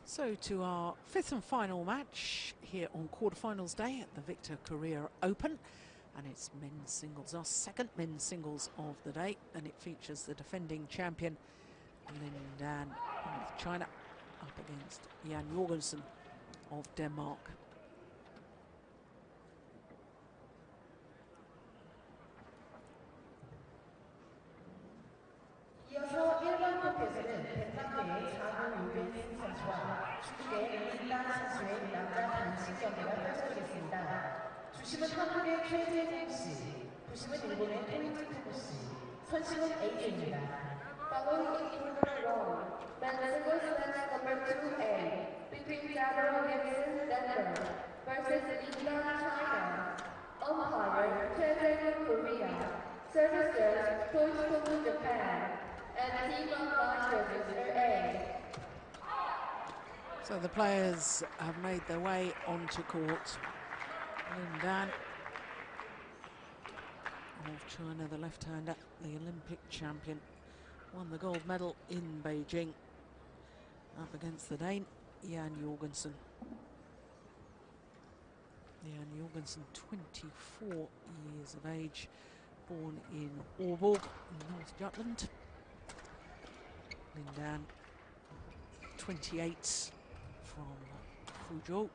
So to our fifth and final match here on quarterfinals day at the Victor Korea Open, and it's men's singles, our second men's singles of the day, and it features the defending champion Lin Dan of China up against Jan Jorgensen of Denmark. 이어서 1번 코트에서는 덴마크의 자국 유벤슨 선수와 중국의 린단 선수의 남자 단식 경기가 펼쳐지겠습니다. 주심은 한국의 최재동 씨, 부심은 일본의 토이치 토고 씨, 선심은 A조입니다. Following in Order 1, men's singles match number 2A between Jorgensen, Denmark versus Lin Dan, China. Umpire, Jorgensen, Korea. Servicers, Toichi Togo, Japan. And team of monsters are A. So the players have made their way onto court. Lin Dan of China, the left-hander, the Olympic champion, won the gold medal in Beijing, up against the Dane, Jan Jorgensen. Jan Jorgensen, 24 years of age, born in Aalborg, in North Jutland. Lin Dan, 28, from Fuzhou,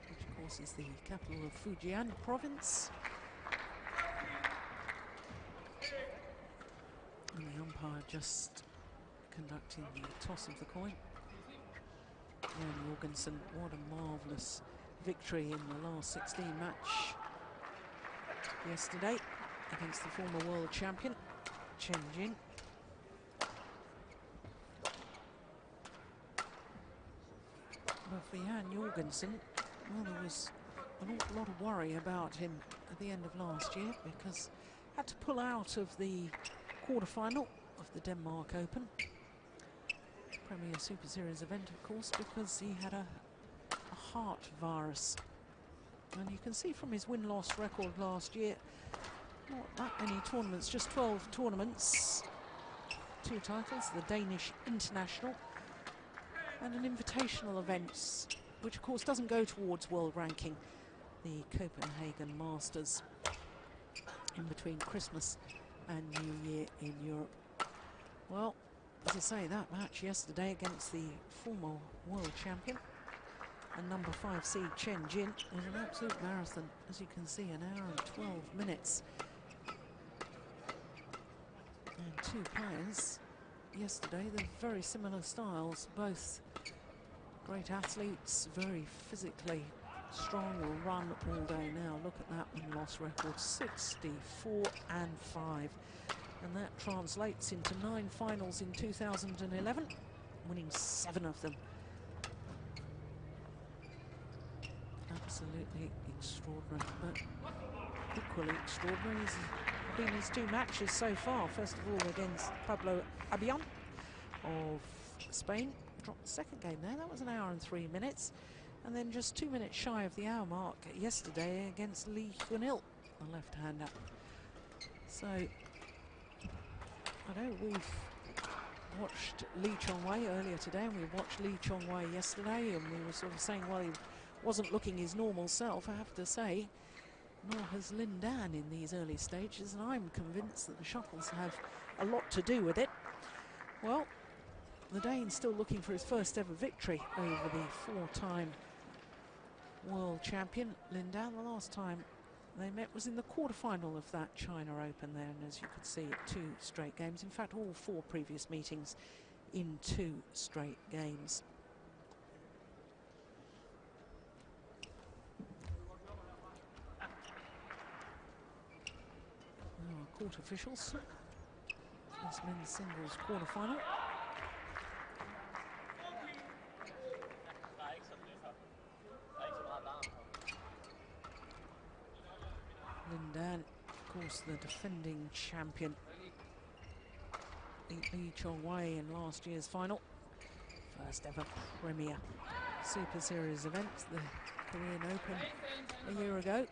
which of course is the capital of Fujian province. And the umpire just conducting the toss of the coin. Jan Jorgensen, what a marvellous victory in the last 16 match yesterday against the former world champion, Chen Jin. But for Jan Jorgensen, well, there was an awful lot of worry about him at the end of last year because he had to pull out of the quarter-final of the Denmark Open, Premier Super Series event, of course, because he had a heart virus. And you can see from his win-loss record last year, not that many tournaments, just 12 tournaments, 2 titles, the Danish International and an invitational event, which of course doesn't go towards world ranking, the Copenhagen Masters, in between Christmas and New Year in Europe. Well, as I say, that match yesterday against the former world champion and number 5 seed Chen Jin was an absolute marathon. As you can see, an hour and 12 minutes. And 2 players yesterday, they're very similar styles, both great athletes, very physically strong, will run all day now. Look at that win-loss record, 64 and 5. And that translates into 9 finals in 2011, winning 7 of them. Absolutely extraordinary, but equally extraordinary have been his 2 matches so far. First of all against Pablo Abion of Spain, dropped the second game there, that was an hour and 3 minutes. And then just 2 minutes shy of the hour mark yesterday against Lee Hyun-il, the left-hander. So, I know we've watched Lee Chong-wei earlier today, and we watched Lee Chong-wei yesterday, and we were sort of saying, well, he wasn't looking his normal self. I have to say, nor has Lin Dan in these early stages, and I'm convinced that the shuttles have a lot to do with it. Well, the Dane's still looking for his first ever victory over the 4-time world champion Lin Dan. The last time they met was in the quarter-final of that China Open there, and as you could see, 2 straight games. In fact, all 4 previous meetings in 2 straight games. Now our court officials. This men's singles quarter-final. Lin Dan, of course, the defending champion, beat Lee Chong-wei in last year's final. First ever Premier Super Series event, the Korean Open a year ago.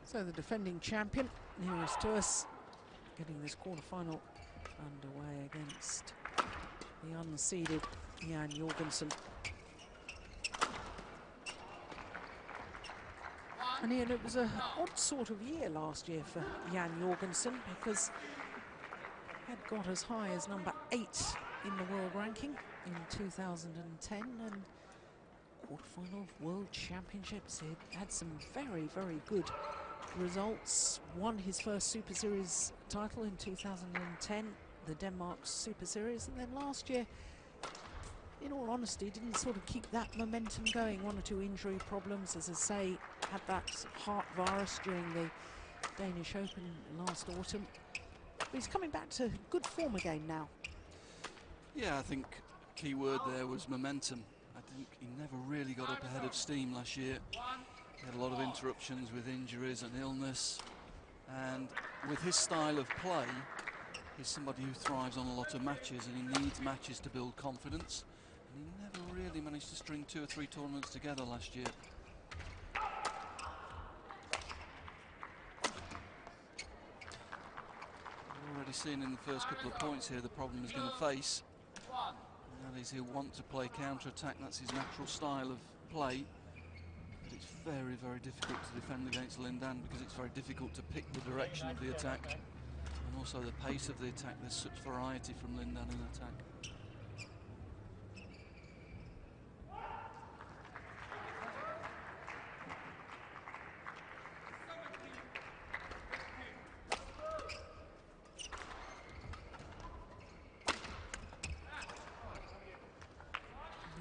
So the defending champion, nearest to us, getting this quarter-final underway against the unseeded Jan Jorgensen. And Ian, it was an odd sort of year last year for Jan Jorgensen, because he had got as high as number 8 in the world ranking in 2010, and quarterfinal of World Championships. He had some very, very good results. Won his first Super Series title in 2010, the Denmark Super Series, and then last year, in all honesty, didn't sort of keep that momentum going. 1 or 2 injury problems, as I say, had that heart virus during the Danish Open last autumn. But he's coming back to good form again now. Yeah, I think key word there was momentum. I think he never really got up ahead of steam last year. He had a lot of interruptions with injuries and illness, and with his style of play, he's somebody who thrives on a lot of matches, and he needs matches to build confidence, and he never really managed to string 2 or 3 tournaments together last year. We've already seen in the first couple of points here the problem he's going to face, and that is he'll want to play counter-attack. That's his natural style of play. But it's very, very difficult to defend against Lin Dan, because it's very difficult to pick the direction of the attack and also the pace of the attack. There's such variety from Lin Dan in attack.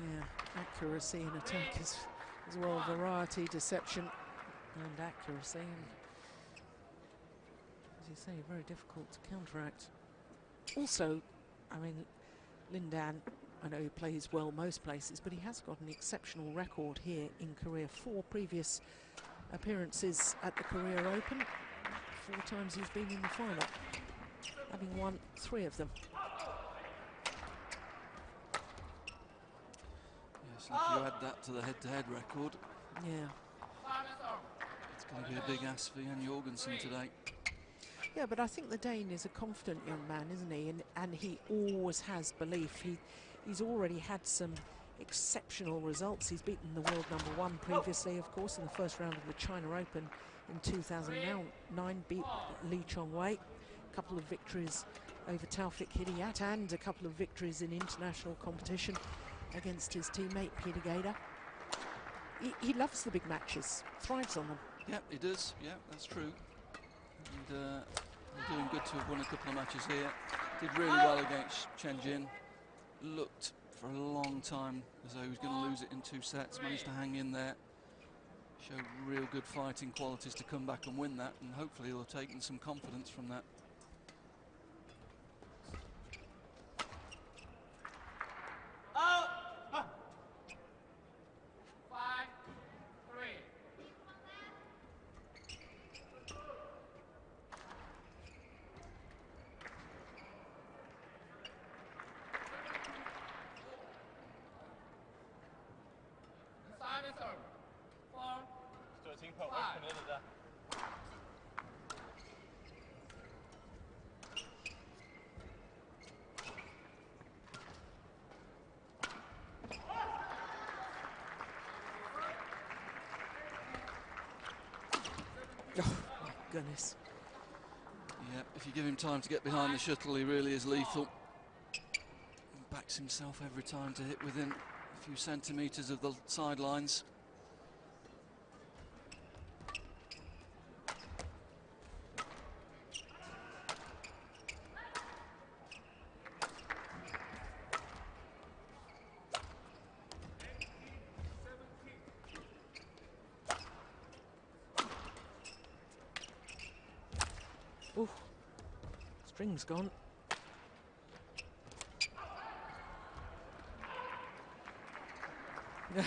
Yeah, accuracy in attack as well, variety, deception and accuracy, and as you say, very difficult to counteract. Also, I mean, Lin Dan, I know he plays well most places, but he has got an exceptional record here in Korea. 4 previous appearances at the Korea Open, 4 times he's been in the final, having won 3 of them. Yes, and if you add that to the head-to-head record, Yeah. it's going to be a big ask for Jan Jorgensen today. Yeah, but I think the Dane is a confident young man, isn't he? And he always has belief. He's already had some exceptional results. He's beaten the world #1 previously, of course, in the first round of the China Open in 2009, beat Lee Chong-wei. A couple of victories over Taufik Hidayat, and a couple of victories in international competition against his teammate Peter Gader. He loves the big matches, thrives on them. Yeah, he does. Yeah, that's true. And doing good to have won a couple of matches here. Did really well against Chen Jin. Looked for a long time as though he was going to lose it in 2 sets. Managed to hang in there. Showed real good fighting qualities to come back and win that, and hopefully he'll have taken some confidence from that. Oh, my goodness. Yeah, if you give him time to get behind the shuttle, he really is lethal. He backs himself every time to hit within a few centimetres of the sidelines. Ooh, string's gone. Yeah,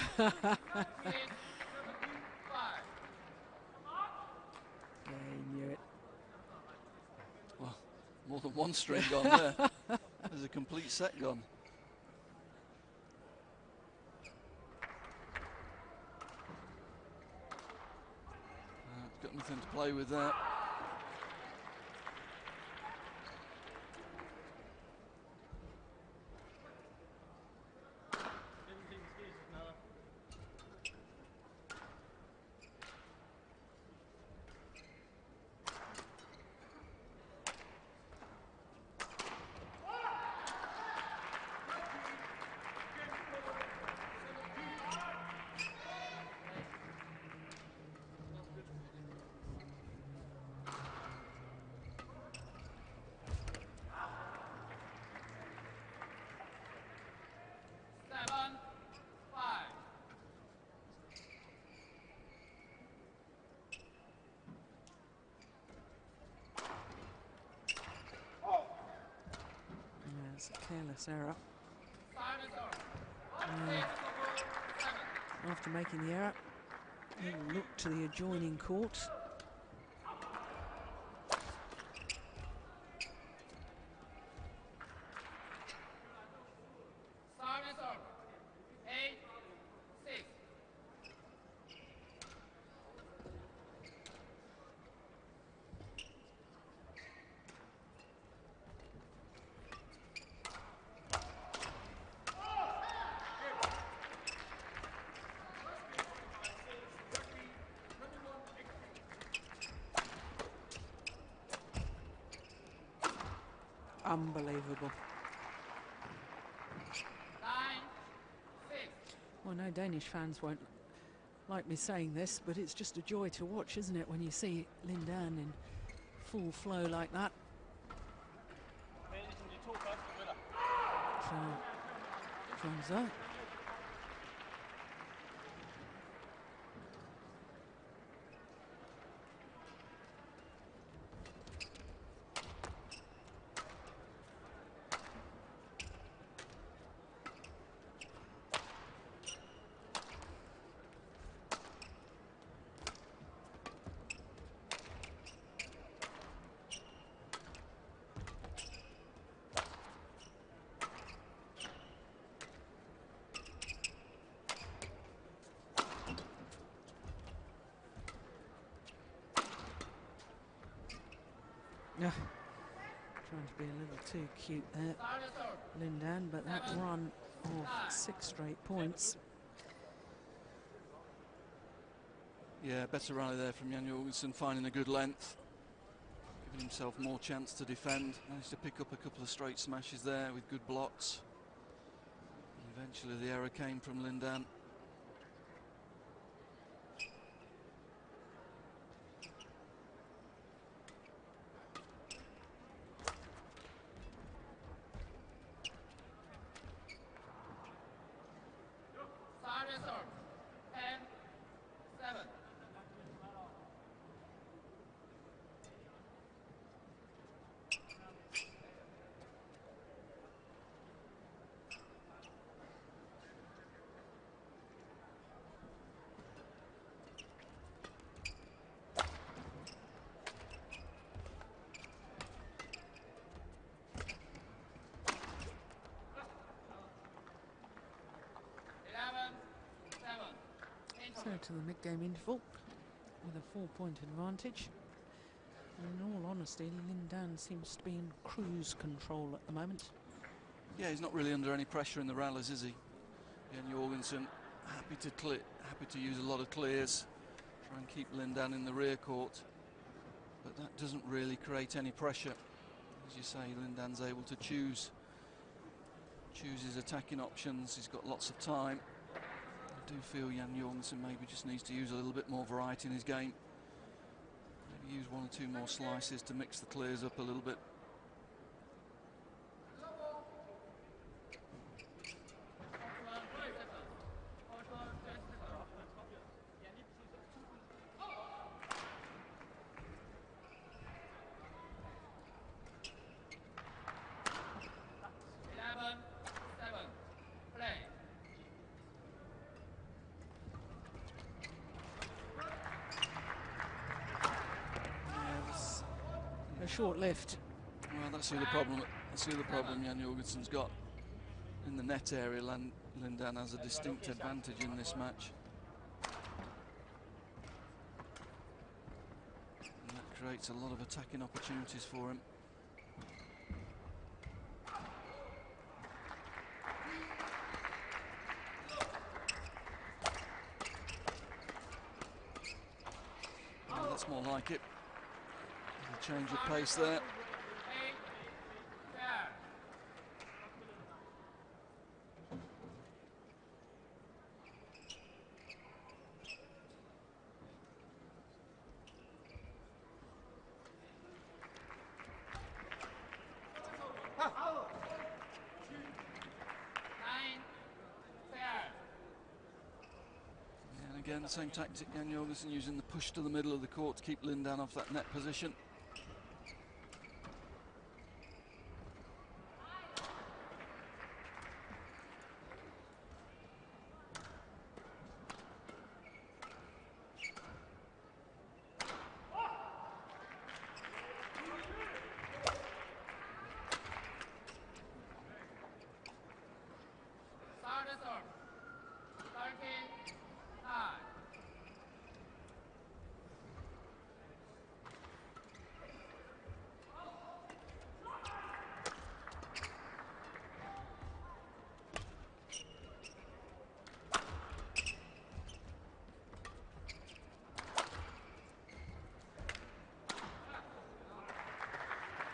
he knew it. Well, more than one string gone there. There's a complete set gone. got nothing to play with there. It's a careless error. After making the error, he'll look to the adjoining court. Unbelievable. Well, no Danish fans won't like me saying this, but it's just a joy to watch, isn't it, when you see Lin Dan in full flow like that. So, yeah, trying to be a little too cute there, Lin Dan, but that run of 6 straight points. Yeah, better rally there from Jan Jorgensen, finding a good length, giving himself more chance to defend. Managed to pick up a couple of straight smashes there with good blocks. And eventually the error came from Lin Dan. So to the mid-game interval with a 4-point advantage. And in all honesty, Lin Dan seems to be in cruise control at the moment. Yeah, he's not really under any pressure in the rallies, is he? Jan Jorgensen happy to use a lot of clears, try and keep Lin Dan in the rear court, but that doesn't really create any pressure. As you say, Lin Dan's able to choose his attacking options. He's got lots of time. I do feel Jan Jorgensen maybe just needs to use a little bit more variety in his game. Maybe use 1 or 2 more slices to mix the clears up a little bit. Short-lived. Well, that's the problem. That's the problem Jan Jorgensen's got in the net area. Lin Dan has a distinct advantage in this match. creates a lot of attacking opportunities for him. Oh, that's more like it. A change of pace there. Again, the same tactic, Jan Jorgensen using the push to the middle of the court to keep Lin Dan off that net position.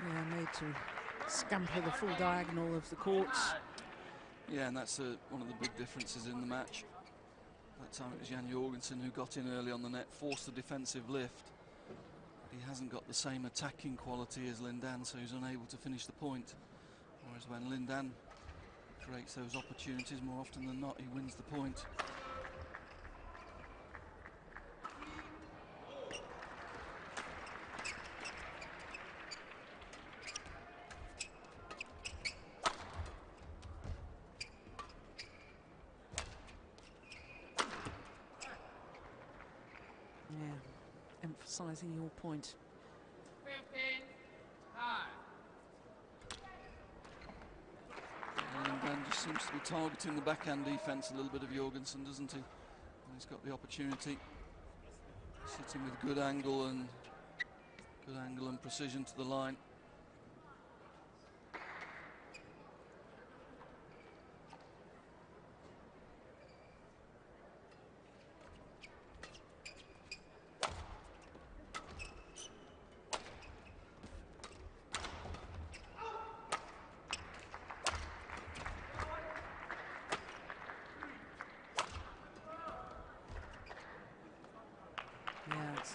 Yeah, made to scamper the full diagonal of the courts. Yeah, and that's one of the big differences in the match. That time it was Jan Jorgensen who got in early on the net, forced the defensive lift. But he hasn't got the same attacking quality as Lin Dan, so he's unable to finish the point. Whereas when Lin Dan creates those opportunities, more often than not, he wins the point. Emphasising your point. 15-9. Lin Dan just seems to be targeting the backhand defence a little bit of Jorgensen, doesn't he? And he's got the opportunity, sitting with good angle and precision to the line.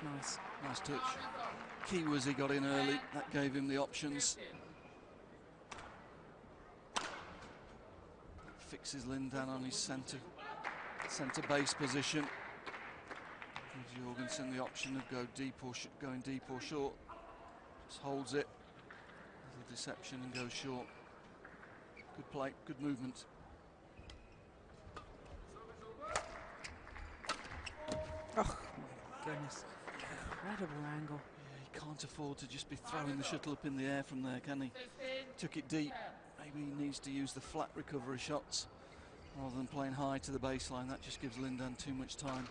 Nice. Nice touch. Key was he got in early. That gave him the options. Fixes Lin Dan on his centre base position. Gives Jorgensen the option of going deep or short. Just holds it. Little deception and goes short. Good play, good movement. Oh, goodness. Incredible angle. Yeah, he can't afford to just be throwing the shuttle up in the air from there, can he? Took it deep. Maybe he needs to use the flat recovery shots rather than playing high to the baseline. That just gives Lin Dan too much time.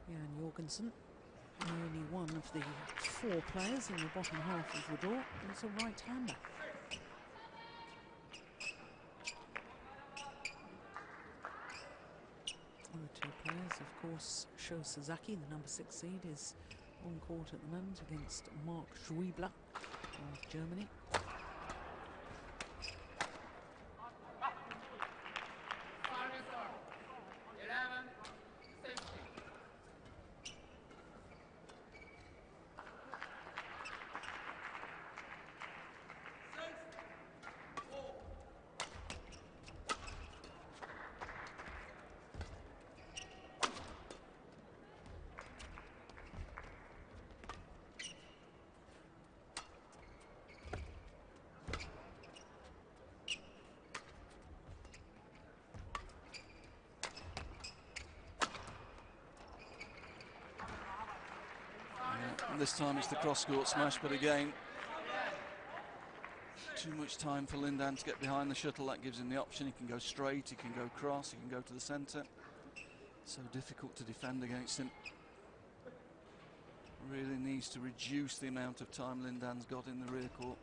Jan Jorgensen, only one of the 4 players in the bottom half of the door, is a right-hander. The 2 players, of course, Sho Sasaki, the number 6 seed, is on court at the moment against Mark Schwiebler of Germany. This time it's the cross-court smash, but again, too much time for Lin Dan to get behind the shuttle. That gives him the option. He can go straight, he can go cross, he can go to the centre. So difficult to defend against him. Really needs to reduce the amount of time Lin Dan's got in the rear court.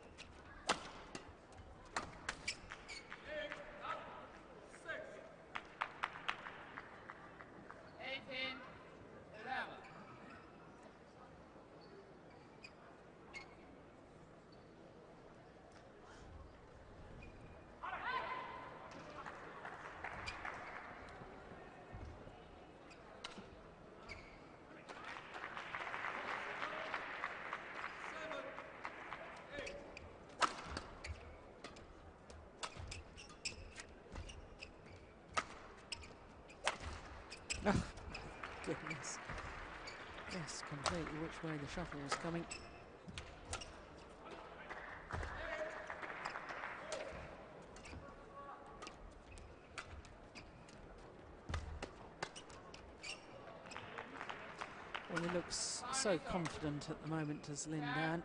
Oh, goodness. Yes, completely which way the shuttle was coming. Well, he looks so confident at the moment, does Lin Dan.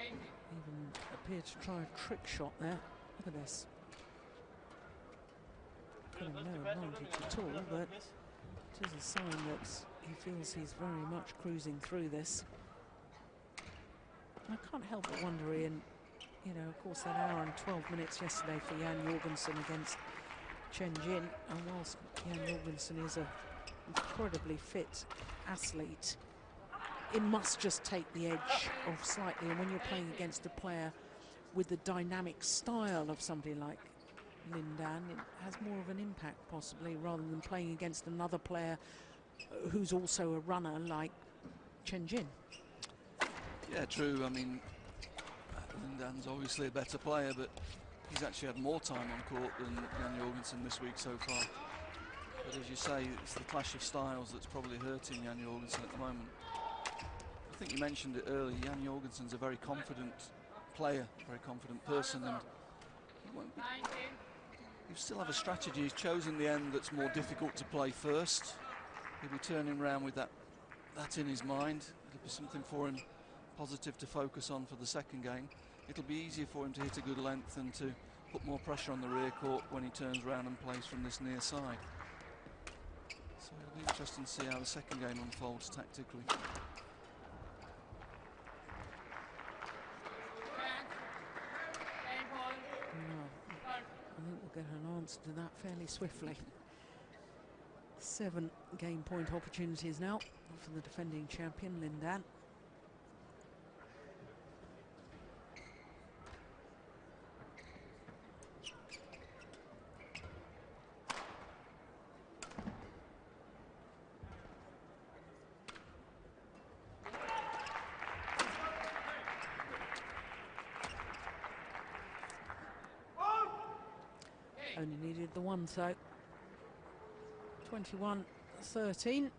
Even appeared to try a trick shot there. Look at this. Giving no advantage at all, but it is a sign that he feels he's very much cruising through this. I can't help but wonder, Ian, you know, of course, that hour and 12 minutes yesterday for Jan Jorgensen against Chen Jin, and whilst Jan Jorgensen is an incredibly fit athlete, it must just take the edge off slightly. And when you're playing against a player with the dynamic style of somebody like Lin Dan, it has more of an impact possibly, rather than playing against another player who's also a runner like Chen Jin. Yeah, true. I mean, Lin Dan's obviously a better player, but he's actually had more time on court than Jan Jorgensen this week so far. But as you say, it's the clash of styles that's probably hurting Jan Jorgensen at the moment. I think you mentioned it earlier, Jan Jorgensen's a very confident player, very confident person, and he won't be, he'll still have a strategy. He's chosen the end that's more difficult to play first. He'll be turning around with that in his mind. It'll be something for him positive to focus on for the second game. It'll be easier for him to hit a good length and to put more pressure on the rear court when he turns around and plays from this near side. So it'll be interesting to see how the second game unfolds tactically. I think we'll get an answer to that fairly swiftly. 7 game point opportunities now for the defending champion, Lin Dan. Only needed the one, so 21-13.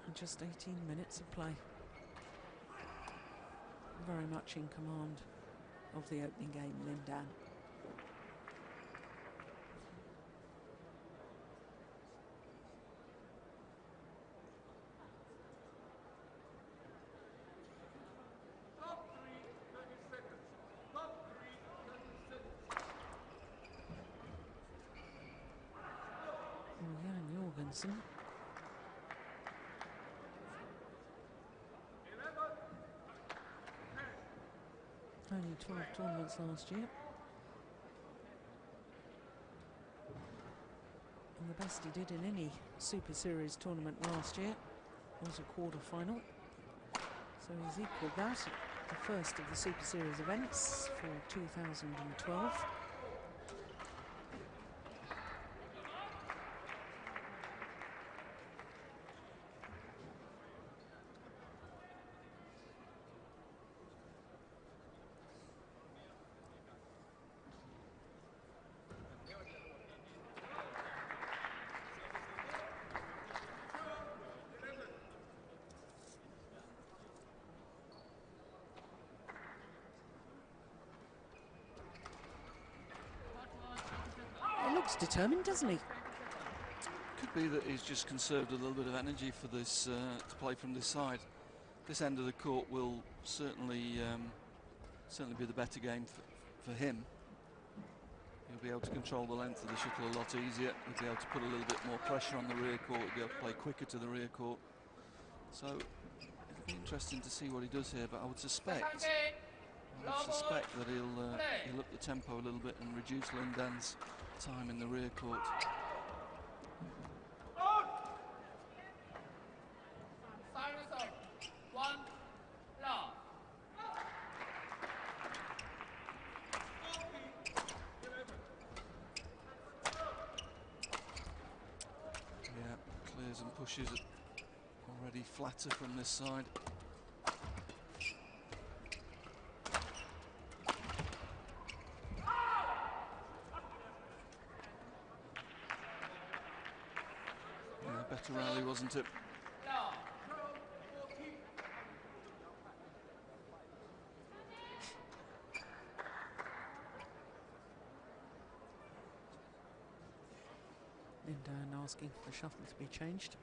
And just 18 minutes of play. Very much in command of the opening game, Lin Dan. Jorgensen. Only 12 tournaments last year. And the best he did in any Super Series tournament last year was a quarter-final. So he's equalled that at the first of the Super Series events for 2012. looks determined, doesn't he? Could be that he's just conserved a little bit of energy for this to play from this side. This end of the court will certainly be the better game for him. He'll be able to control the length of the shuttle a lot easier. He'll be able to put a little bit more pressure on the rear court. He'll be able to play quicker to the rear court. So it'll be interesting to see what he does here. But I would suspect that he'll up the tempo a little bit and reduce Lin Dan's time in the rear court. And pushes it already flatter from this side. Yeah, better rally, wasn't it? Lin Dan asking for the shuttle to be changed.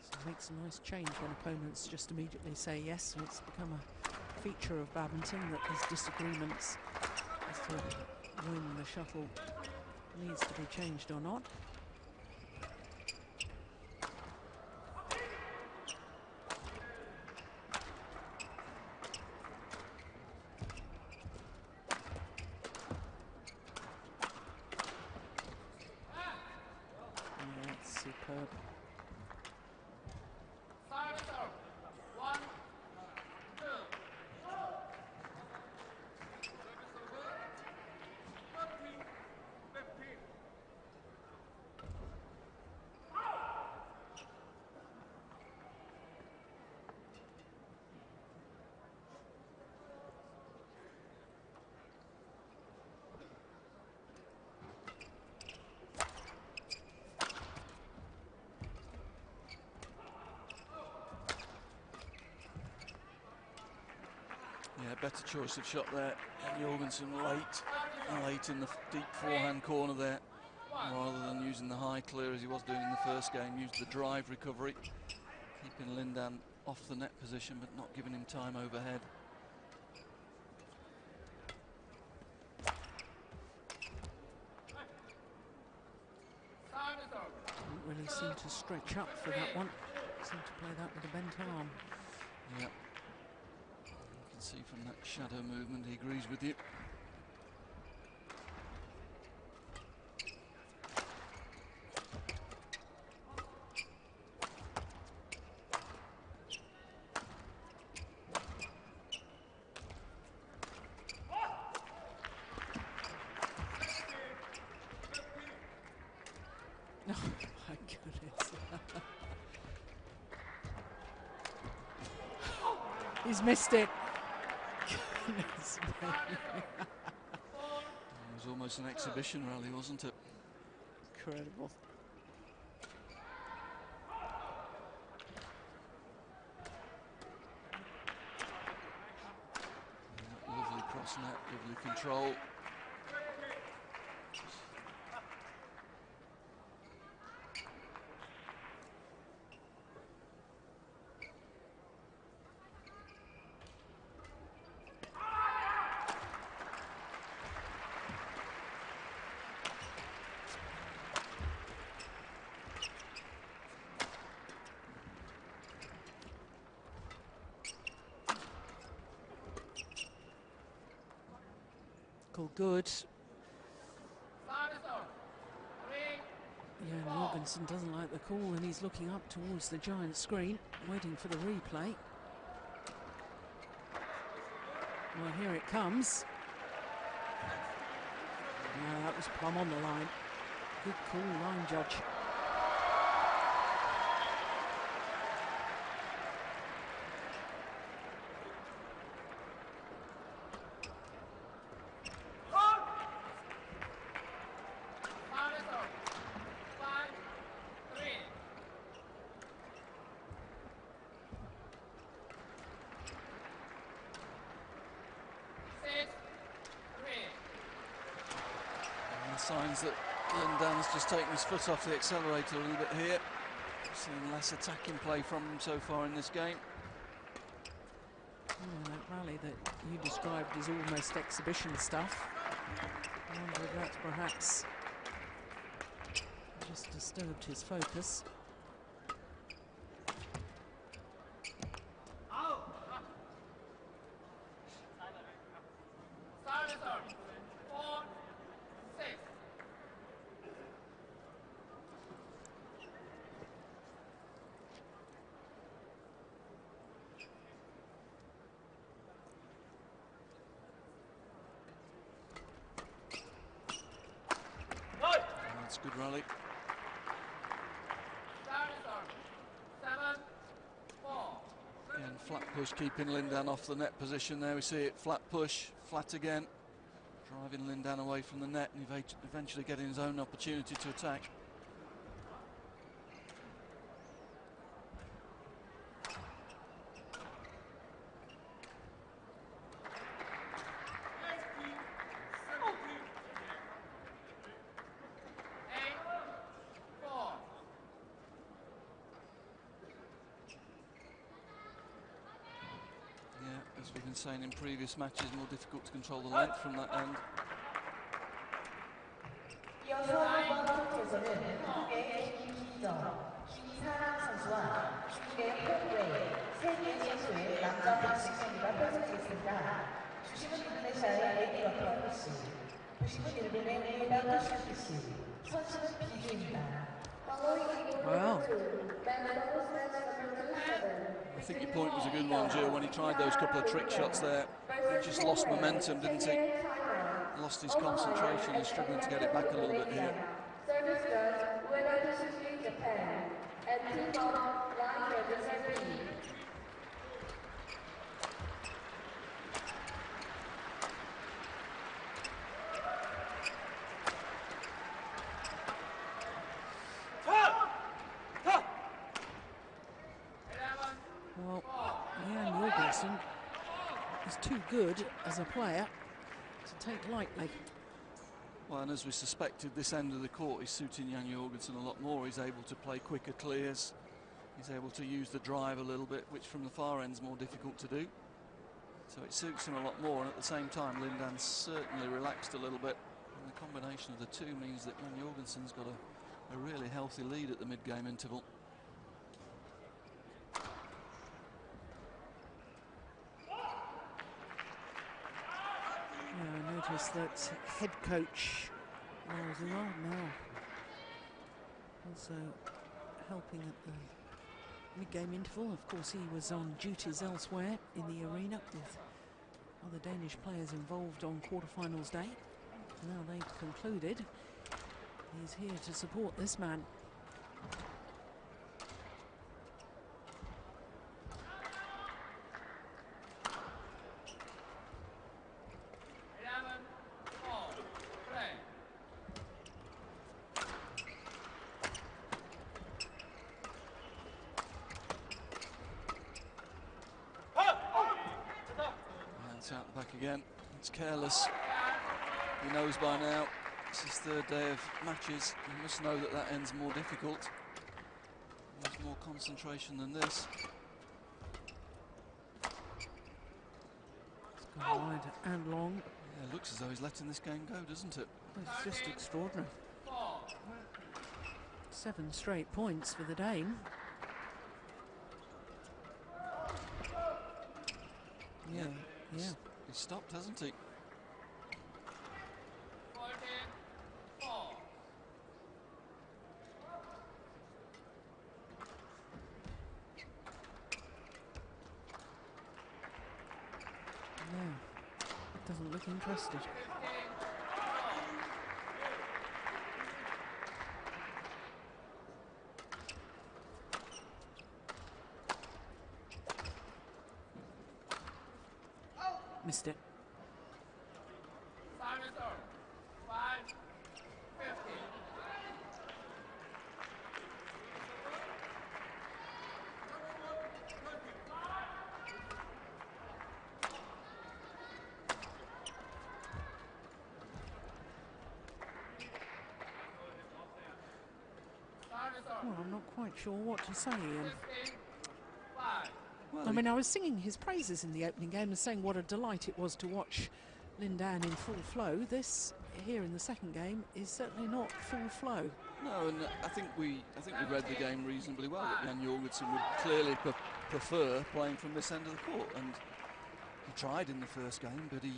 So it makes a nice change when opponents just immediately say yes, and it's become a feature of badminton that there's disagreements as to when the shuttle needs to be changed or not. Superb. Yeah, better choice of shot there. Jorgensen late in the deep forehand corner there, rather than using the high clear as he was doing in the first game. Used the drive recovery, keeping Lin Dan off the net position but not giving him time overhead. Didn't really seem to stretch up for that one. Seemed to play that with a bent arm. Yeah. See from that shadow movement, he agrees with you. Oh my goodness. He's missed it. It was almost an exhibition rally, wasn't it? Incredible. Lovely cross net, lovely control. Good. Yeah, Jorgensen doesn't like the call and he's looking up towards the giant screen, waiting for the replay. Well, here it comes. Yeah, that was plumb on the line. Good call, line judge. Signs that Lin Dan's just taken his foot off the accelerator a little bit here. Seeing less attacking play from him so far in this game. Yeah, that rally that you described as almost exhibition stuff. I wonder if that's perhaps just disturbed his focus. That's a good rally. Again, flat push, keeping Lin Dan off the net position there. We see it, flat push, flat again. Driving Lin Dan away from the net and eventually getting his own opportunity to attack. As we've been saying in previous matches, more difficult to control the length from that end. 이어서 이번 코트에서는 한국의 김희정, 김사랑 선수와 중국의 홍웨이, 세 개의 선수의 남자 복식 경기가 펼쳐지겠습니다. 주심은 인도네시아의 BWF FC, 부심은 일본의 BWF Superseries, 선수는 비주입니다. Wow. I think your point was a good one, Jill, when he tried those couple of trick shots there. He just lost momentum, didn't he? Lost his concentration and struggling to get it back a little bit here. Service judge, winner to Suzuki, Japan, and team of line judges B. Well, Jan Jorgensen is too good as a player to take lightly. Well, and as we suspected, this end of the court is suiting Jan Jorgensen a lot more. He's able to play quicker clears. He's able to use the drive a little bit, which from the far end is more difficult to do. So it suits him a lot more, and at the same time, Lin Dan certainly relaxed a little bit. And the combination of the two means that Jan Jorgensen's got a really healthy lead at the mid-game interval. I noticed that head coach Miles now also helping at the mid-game interval. Of course, he was on duties elsewhere in the arena with other Danish players involved on quarterfinals day. Now they've concluded. He's here to support this man. Out the back again. It's careless. He knows by now. It's his third day of matches. He must know that that end's more difficult. There's more concentration than this. It's gone wide and long. Yeah, it looks as though he's letting this game go, doesn't it? It's just extraordinary. 7 straight points for the Dane. Yeah. Yeah. He's stopped, hasn't he? No, it doesn't look interested. Missed it. Well, I'm not quite sure what to say, Ian. Well, I mean, I was singing his praises in the opening game and saying what a delight it was to watch Lin Dan in full flow. This here in the second game is certainly not full flow. no, and I think we read the game reasonably well. That Jan Jorgensen would clearly prefer playing from this end of the court, and he tried in the first game, but he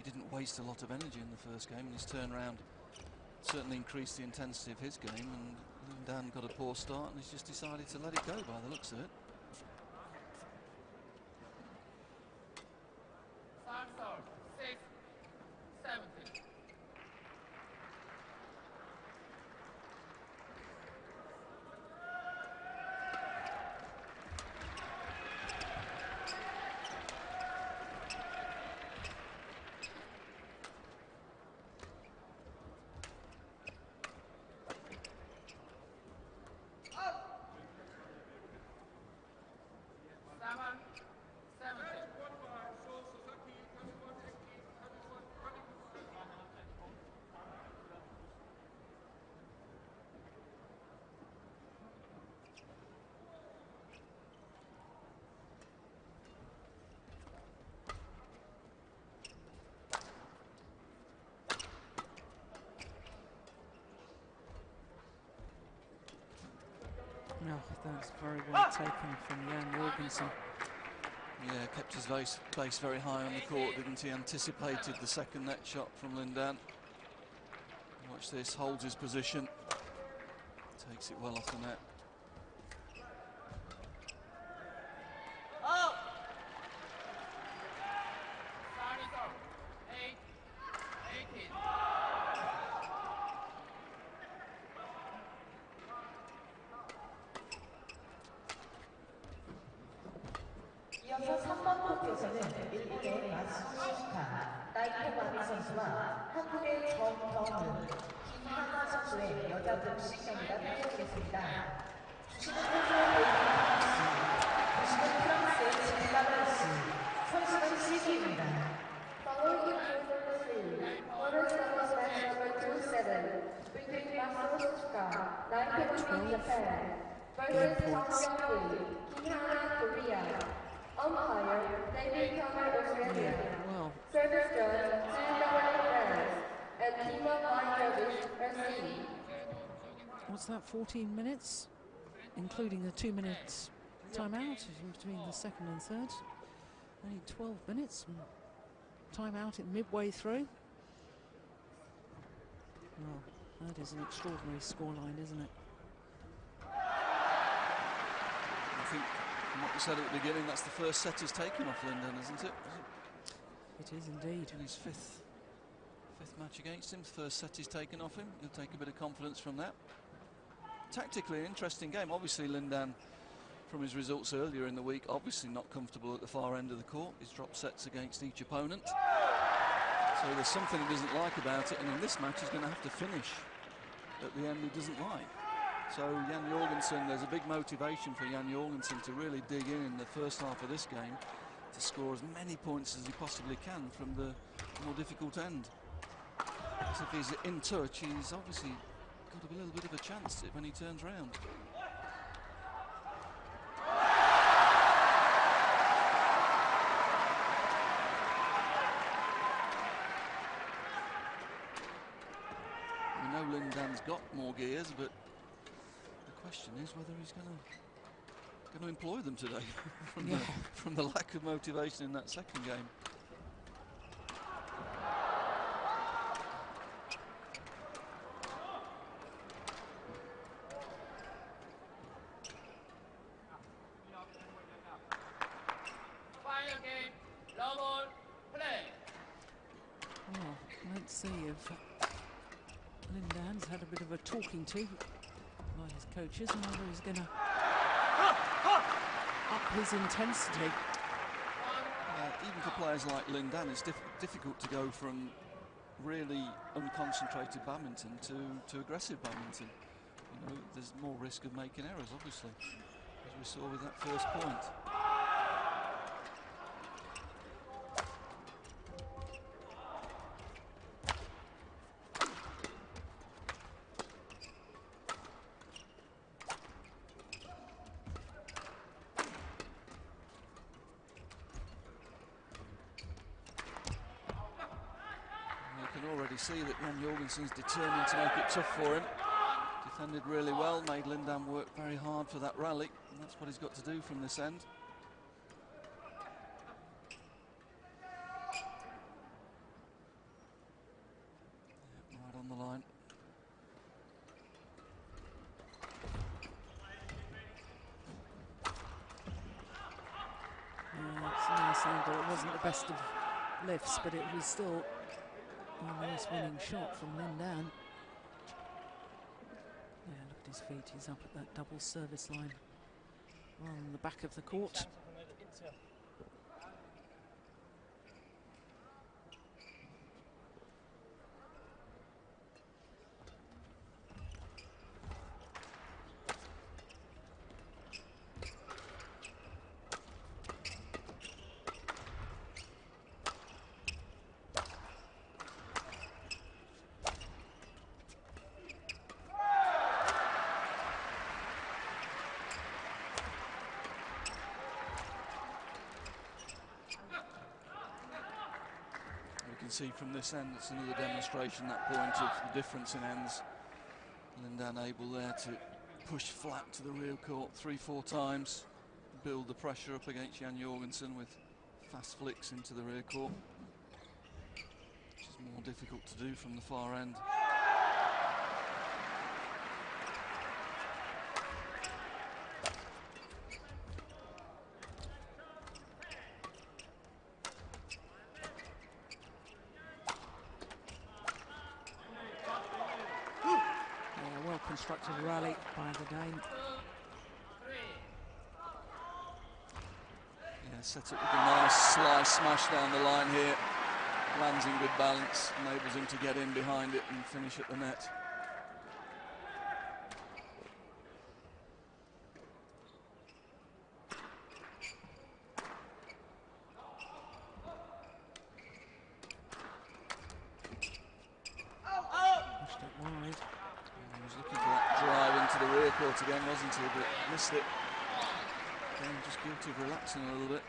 didn't waste a lot of energy in the first game, and his turnaround certainly increased the intensity of his game. And Lin Dan got a poor start, and he's just decided to let it go by the looks of it. No, that's very well taken from Jan Jorgensen. Yeah, kept his base very high on the court, didn't he? Anticipated the second net shot from Lin Dan. Watch this, holds his position, takes it well off the net. 이어서 3번 코트에서는 일본의 마스우시카 나이토마미 선수와 한국의 정경은 김하나 선수의 여자 복식 경기가 펼쳐지겠습니다. 주시는 호주의 베이징 씨, 보시는 프랑스의 질라벨 씨, 선수는 시기입니다. Following in June 3, quarter singles match number 27 between Masushika, Naitomi, Japan, versus Song Kyung-hui, Kinhana, Korea. Umpire, David Comer, Australia. Well, Service judge, Singapore, France. And team of 5 judges, RC. what's that, 14 minutes? Including a 2 minutes timeout in between the second and third. Only 12 minutes and timeout at midway through. Well, that is an extraordinary scoreline, isn't it? I think, from what we said at the beginning, that's the first set he's taken off Lin Dan, isn't it? It is indeed. In his fifth match against him, first set he's taken off him. He'll take a bit of confidence from that. Tactically, an interesting game. Obviously, Lin Dan, from his results earlier in the week, obviously not comfortable at the far end of the court. He's dropped sets against each opponent. So there's something he doesn't like about it, and in this match he's going to have to finish at the end he doesn't like. So Jan Jorgensen, there's a big motivation for Jan Jorgensen to really dig in the first half of this game to score as many points as he possibly can from the more difficult end. Because if he's in touch, he's obviously got a little bit of a chance when he turns round. We know Lin Dan's got more gears, but the question is whether he's going to employ them today from the lack of motivation in that second game. Well, let's see if Lin Dan's had a bit of a talking to by his coaches and whether he's going to up his intensity. Even for players like Lin Dan, it's difficult to go from really unconcentrated badminton to aggressive badminton. You know, there's more risk of making errors, obviously, as we saw with that first point. can already see that Jan Jorgensen's determined to make it tough for him. Defended really well, made Lin Dan work very hard for that rally, and that's what he's got to do from this end. Yeah, right on the line. It's a nice angle. It wasn't the best of lifts, but it was still a nice winning shot from Lin Dan. Yeah, look at his feet. He's up at that double service line on the back of the court. You can see from this end, it's another demonstration, that point of the difference in ends. Lin Dan able there to push flat to the rear court 3-4 times, build the pressure up against Jan Jorgensen with fast flicks into the rear court, which is more difficult to do from the far end. Constructed rally by the Dane. Yeah, set up with a nice slice smash down the line here. Lands in good balance, enables him to get in behind it and finish at the net. Pushed it wide. He was looking for that drive into the rear court again, wasn't he? But missed it. Again, just guilty of relaxing a little bit.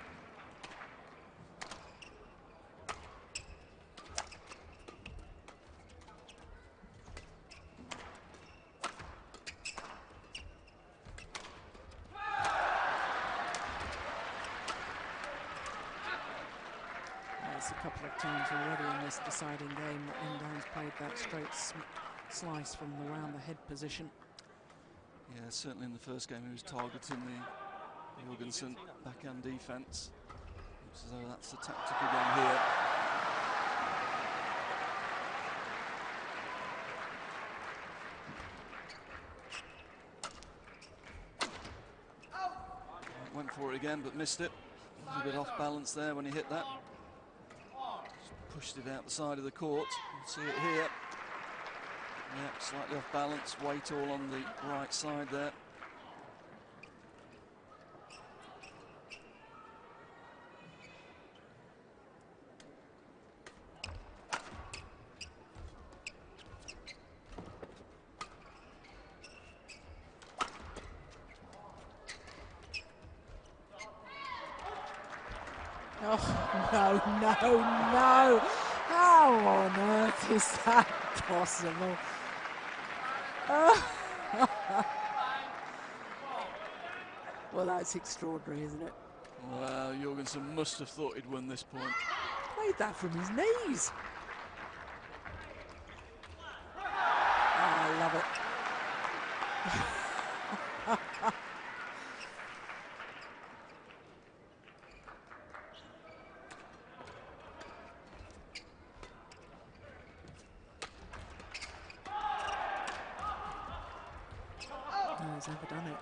There's a couple of times already in this deciding game that Lin Dan's played that straight slice from around the head position. Yeah, certainly in the first game he was targeting the Jorgensen backhand defence. Looks as though that's the tactic again here. Went for it again but missed it. A little bit off balance there when he hit that. Just pushed it out the side of the court. You can see it here. Yeah, slightly off balance, weight all on the right side there. Oh, no, no, no. How on earth is that possible? Well, that's extraordinary, isn't it? Wow, Jorgensen must have thought he'd won this point. Played that from his knees. Oh, I love it. No one's ever done it.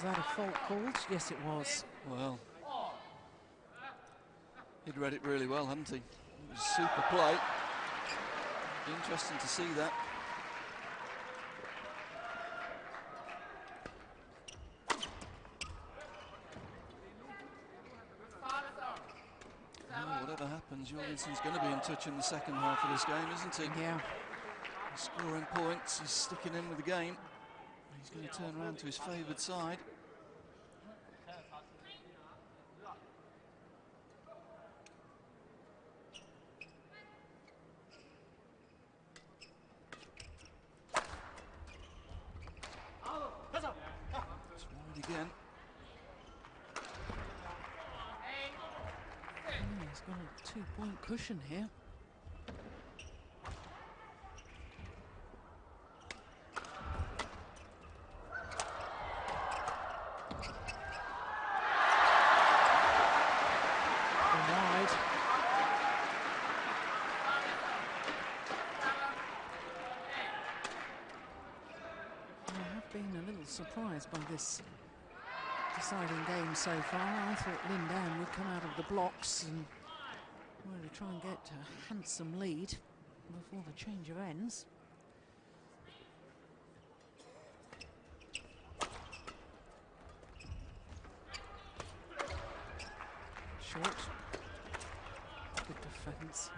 Was that a fault called? Yes, it was. Well, he'd read it really well, hadn't he? It was a super play. Be interesting to see that. Well, whatever happens, Jorgensen's going to be in touch in the second half of this game, isn't he? Yeah. He's scoring points, he's sticking in with the game. He's going to turn around to his favoured side. It's wide again. He's got a 2-point cushion here. Surprised by this deciding game so far. I thought Lin Dan would come out of the blocks and really try and get a handsome lead before the change of ends. Short. Good defence.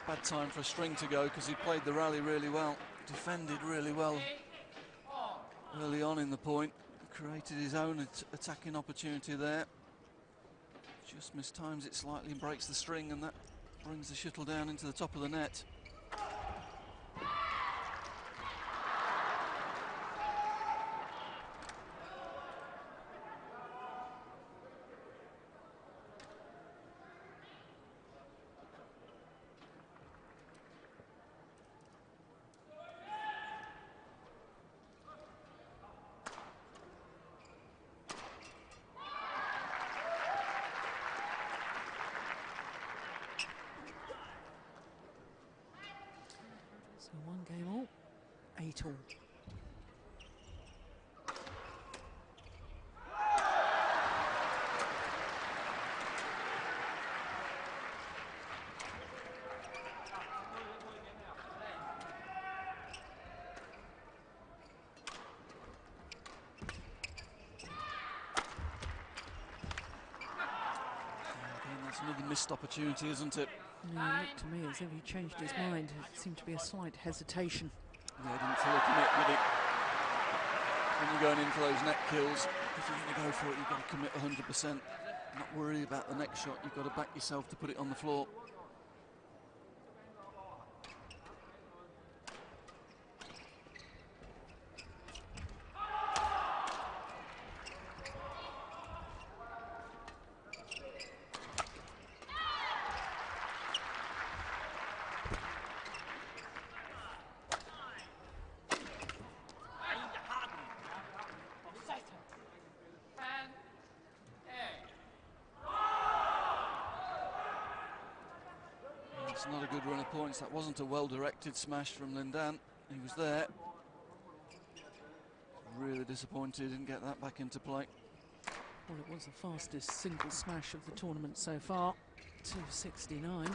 Bad time for a string to go because he played the rally really well, defended really well early on in the point, created his own attacking opportunity there. Just mistimes it slightly and breaks the string, and that brings the shuttle down into the top of the net. So 1 game all, 8 all. That's another missed opportunity, isn't it? Yeah, it looked to me as if he changed his mind. It seemed to be a slight hesitation. Yeah, he didn't fully commit, did he? When you're going in for those net kills, if you're going to go for it, you've got to commit 100%. Not worry about the next shot, you've got to back yourself to put it on the floor. It's not a good run of points. That wasn't a well-directed smash from Lin Dan. He was there. Really disappointed, didn't get that back into play. Well, it was the fastest single smash of the tournament so far, 269.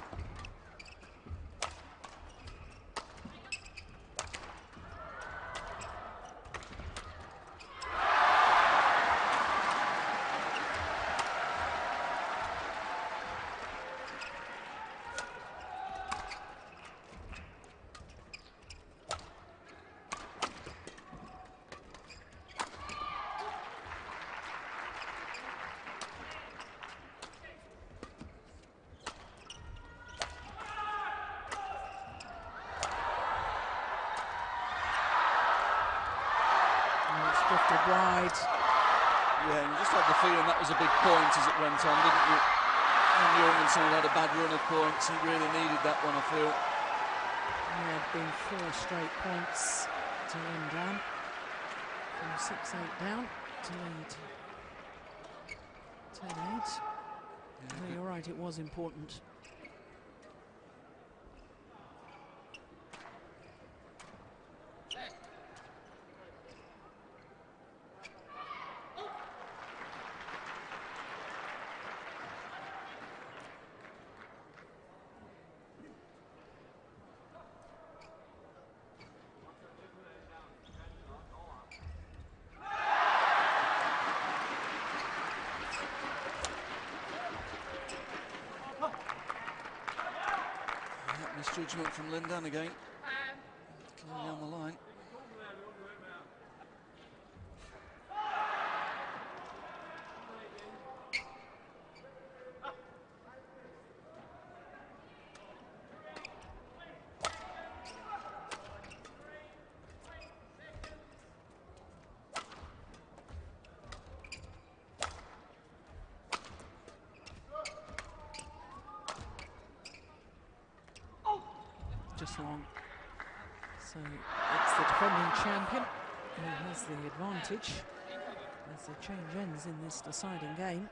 Drifted wide. Yeah, you just had the feeling that was a big point as it went on, didn't you? And Jorgensen had a bad run of points. He really needed that one, I feel. Yeah, been 4 straight points to Lin Dan. From 6-8 down to lead 10-8. No, you're right, it was important. Misjudgment from Lin Dan again. Clearly on the line. Just long. So it's the defending champion who has the advantage as the change ends in this deciding game.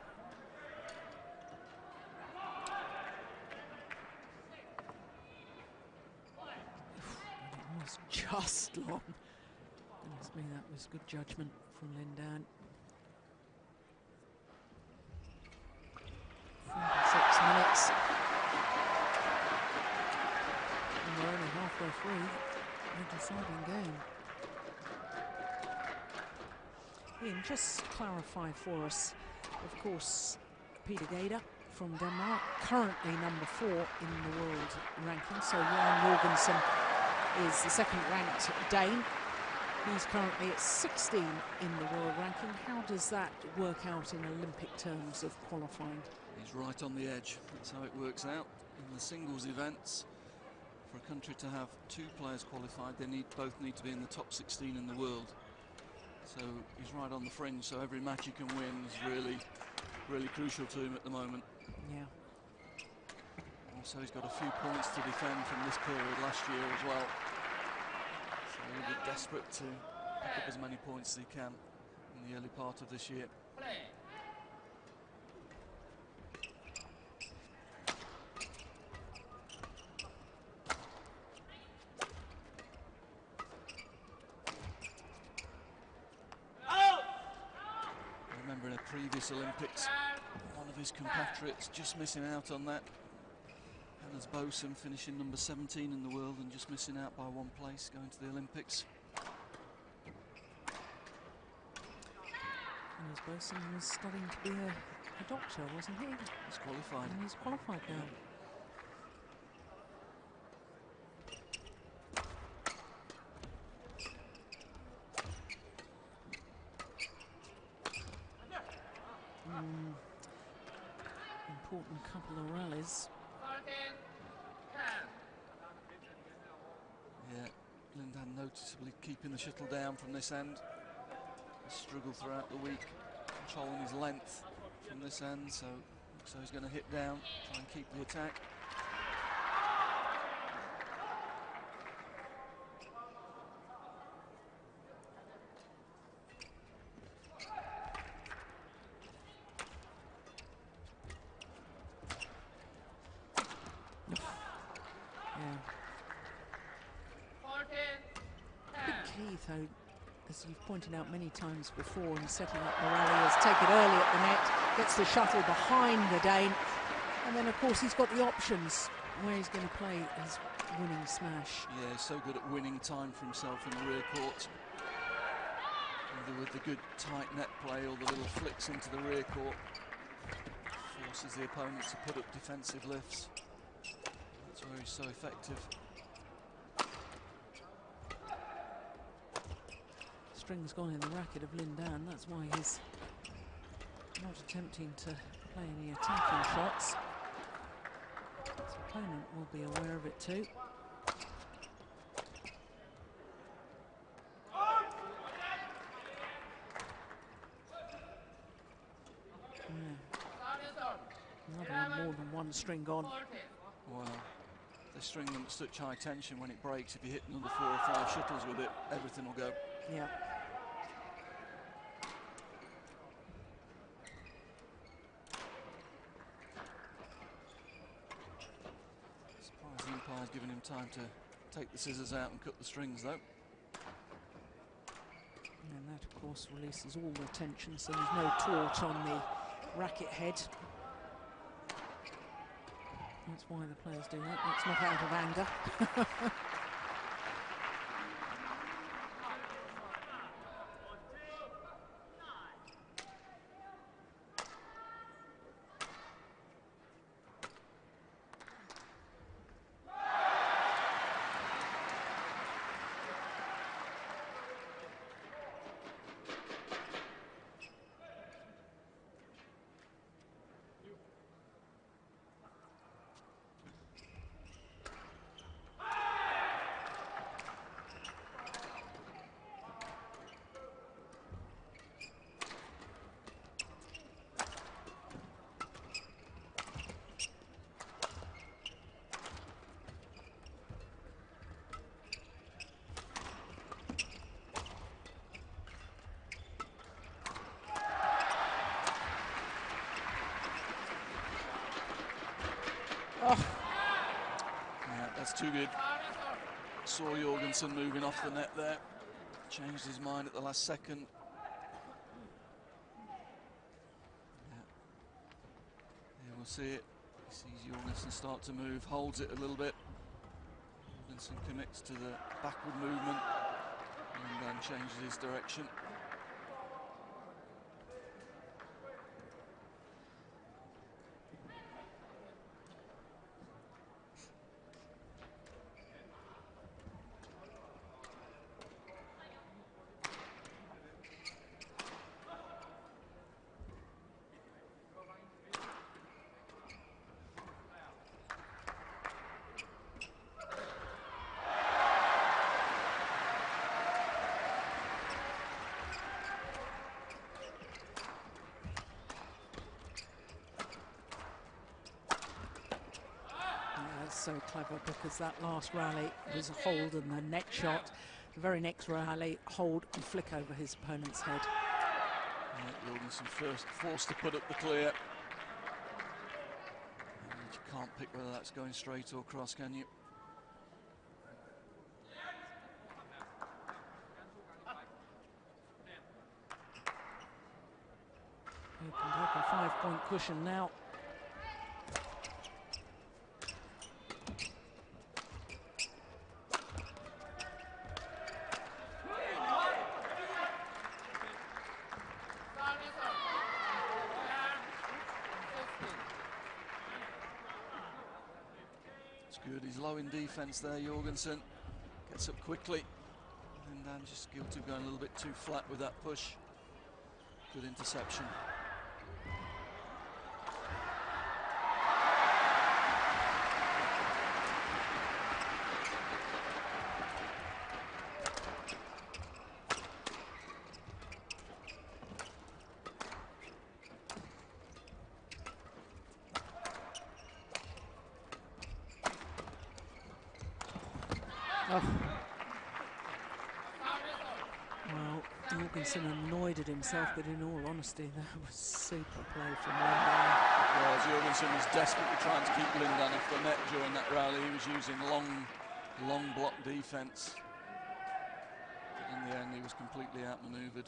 It was just long. Goodness me, that was good judgment from Lin Dan. 46 minutes. We're only halfway through the deciding game. Ian, just clarify for us, of course, Peter Gader from Denmark, currently number 4 in the world ranking. So Jorgensen is the second ranked Dane. He's currently at 16 in the world ranking. How does that work out in Olympic terms of qualifying? He's right on the edge. That's how it works out in the singles events. For a country to have 2 players qualified, they both need to be in the top 16 in the world. So he's right on the fringe, so every match he can win is really crucial to him at the moment. Yeah. Also, he's got a few points to defend from this period last year as well. So he'll be desperate to pick up as many points as he can in the early part of this year. Previous Olympics, one of his compatriots just missing out on that. Hannes Boesen finishing number 17 in the world and just missing out by 1 place going to the Olympics. Hannes Boesen was studying to be a doctor, wasn't he? He's qualified. And he's qualified now. Important couple of rallies. Yeah, Lin Dan noticeably keeping the shuttle down from this end. He's struggled throughout the week, controlling his length from this end, so looks like he's going to hit down, try and keep the attack. Though, as you've pointed out many times before in setting up the rally, is take it early at the net, gets the shuttle behind the Dane, and then of course he's got the options where he's going to play his winning smash. Yeah, he's so good at winning time for himself in the rear court. Either with the good tight net play or the little flicks into the rear court. Forces the opponent to put up defensive lifts. That's where he's so effective. String's gone in the racket of Lin Dan, that's why he's not attempting to play any attacking shots. His opponent will be aware of it too. Another one, more than one string gone. Well, they string them at such high tension when it breaks. If you hit another 4 or 5 shuttles with it, everything will go. Yeah. him time to take the scissors out and cut the strings, though. And that, of course, releases all the tension, so there's no taut on the racket head. That's why the players do that. That's not out of anger. Oh. Yeah, that's too good. Saw Jorgensen moving off the net there. Changed his mind at the last second. Yeah. Yeah, we'll see it. He sees Jorgensen start to move, holds it a little bit. Jorgensen commits to the backward movement and then changes his direction. So clever, because that last rally was a hold and the next shot, the very next rally, hold and flick over his opponent's head. Yeah, Jorgensen first forced to put up the clear. And you can't pick whether that's going straight or cross, can you? Opened up a 5-point cushion now. Good, he's low in defence there, Jorgensen. Gets up quickly. Lin Dan just guilty of going a little bit too flat with that push. Good interception. Oh. Well, Jorgensen annoyed at himself, but in all honesty, that was super play from Lin Dan. Well, Jorgensen was desperately trying to keep Lin Dan off the net during that rally. He was using long block defence. But in the end, he was completely outmanoeuvred.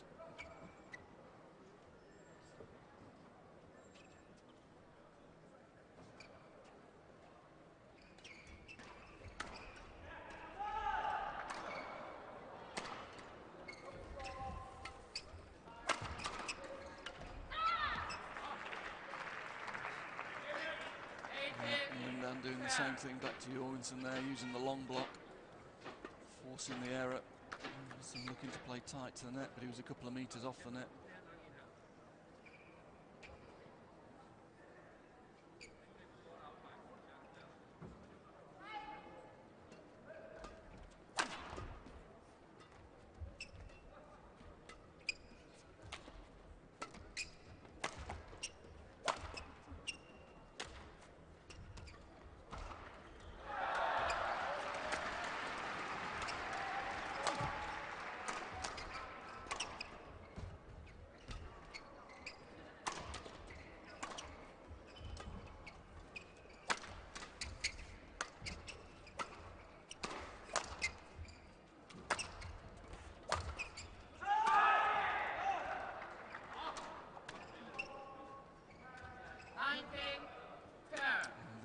Lin Dan doing the same thing back to Jorgensen there, using the long block, forcing the error. Jorgensen looking to play tight to the net, but he was a couple of metres off the net.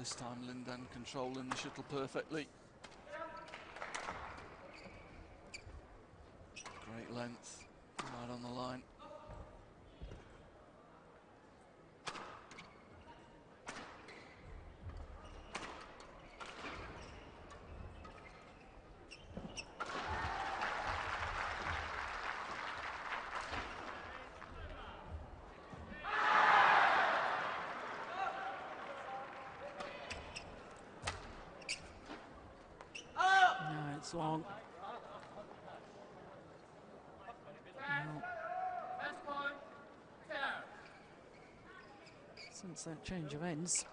this time Lin Dan controlling the shuttle perfectly. Great length, right on the line. It's long. Well, since that change of ends,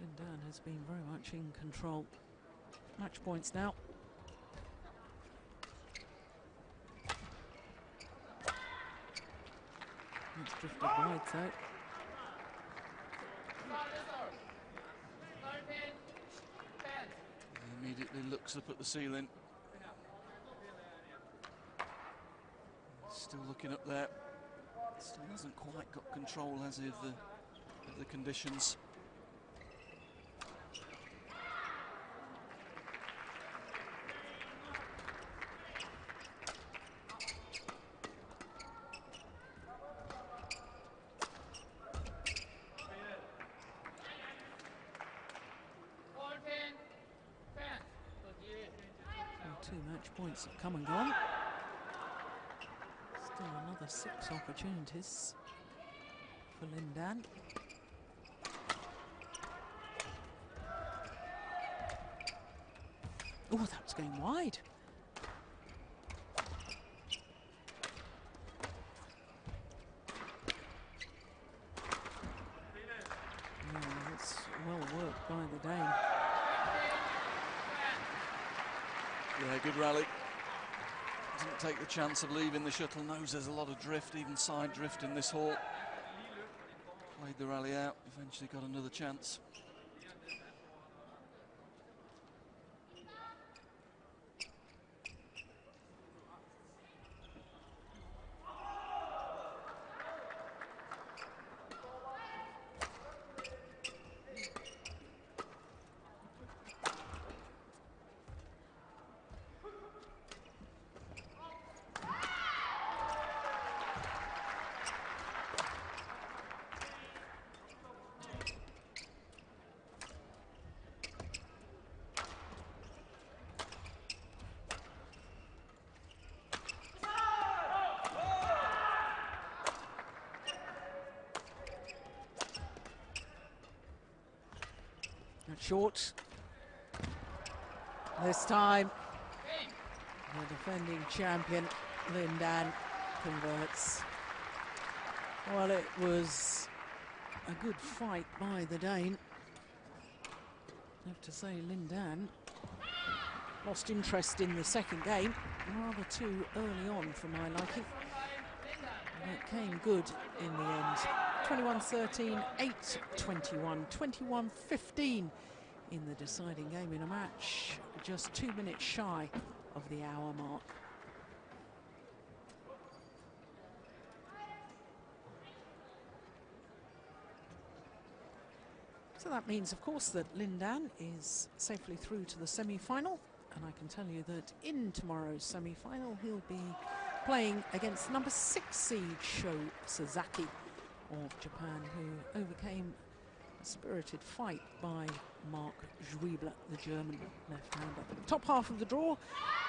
Lin Dan has been very much in control. Match points now. It's drifted wide though. He immediately looks up at the ceiling. Still looking up there. Still hasn't quite got control, has he, of the conditions. Well, 2 match points have come and gone. Still another 6 opportunities for Lin Dan. Oh, that was going wide. Yeah, that's well worked by the Dane. Yeah, good rally. Doesn't take the chance of leaving the shuttle. Knows there's a lot of drift, even side drift in this hall. Played the rally out, eventually got another chance. Short. This time, the defending champion, Lin Dan, converts. Well, it was a good fight by the Dane. I have to say, Lin Dan lost interest in the second game, rather too early on for my liking. And it came good in the end. 21-13, 8-21, 21-15 in the deciding game in a match just 2 minutes shy of the hour mark. So that means, of course, that Lin Dan is safely through to the semi-final, and I can tell you that in tomorrow's semi-final he'll be playing against the number 6 seed Sho Sasaki of Japan, who overcame a spirited fight by Mark Zwiebler, the German left-hander. Top half of the draw,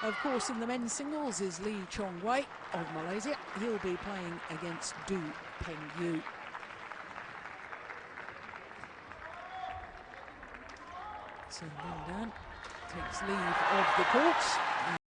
of course, in the men's singles is Lee Chong Wei of Malaysia. He'll be playing against Du Pengyu. So Lin Dan takes leave of the court.